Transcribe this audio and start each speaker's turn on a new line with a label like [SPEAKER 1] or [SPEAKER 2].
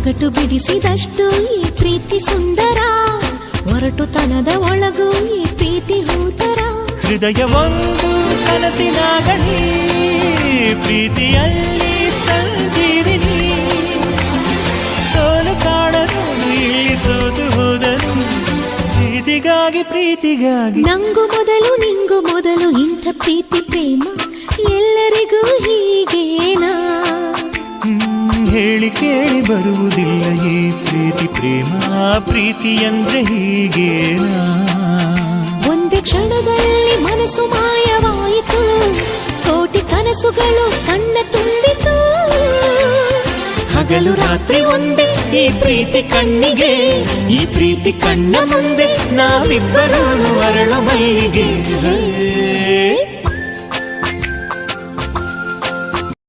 [SPEAKER 1] ಒಗಟು ಬಿಡಿಸಿದಷ್ಟು ಈ ಪ್ರೀತಿ ಸುಂದರ, ಒರಟುತನದ ಒಳಗೂ ಈ ಪ್ರೀತಿ ಹೂತರ.
[SPEAKER 2] ಹೃದಯ ಒಂದು ಕನಸಿನ ಗಣಿ, ಪ್ರೀತಿಯಲ್ಲಿ ಸಂಜೀವಿನಿ. ಸೋಲು ಕಾಣಲು ಇಲ್ಲಿ ಸೋತು ಹೋದರು, ಪ್ರೀತಿಗಾಗಿ ಪ್ರೀತಿಗಾಗಿ.
[SPEAKER 1] ನಂಗು ಮೊದಲು ನಿಂಗು ಮೊದಲು ಇಂಥ ಪ್ರೀತಿ ಪ್ರೇಮ, ಎಲ್ಲರಿಗೂ ಹೀಗೇನಾ?
[SPEAKER 2] ಹೇಳಿ ಕೇಳಿ ಬರುವುದಿಲ್ಲ ಈ ಪ್ರೀತಿ ಪ್ರೇಮ, ಪ್ರೀತಿ ಅಂದ್ರೆ ಹೀಗೇನಾ?
[SPEAKER 1] ಒಂದೇ ಕ್ಷಣದಲ್ಲಿ ಮನಸ್ಸು ಮಾಯವಾಯಿತು, ಕೋಟಿ ಕನಸುಗಳು ಕಣ್ಣ ತುಂಬಿತು.
[SPEAKER 2] ಹಗಲು ರಾತ್ರಿ ಒಂದೇ ಈ ಪ್ರೀತಿ ಕಣ್ಣಿಗೆ, ಈ ಪ್ರೀತಿ ಕಣ್ಣ ಮುಂದೆ ನಾವಿಬ್ಬರೂ ಅರಳು ಮಲ್ಲಿಗೆ.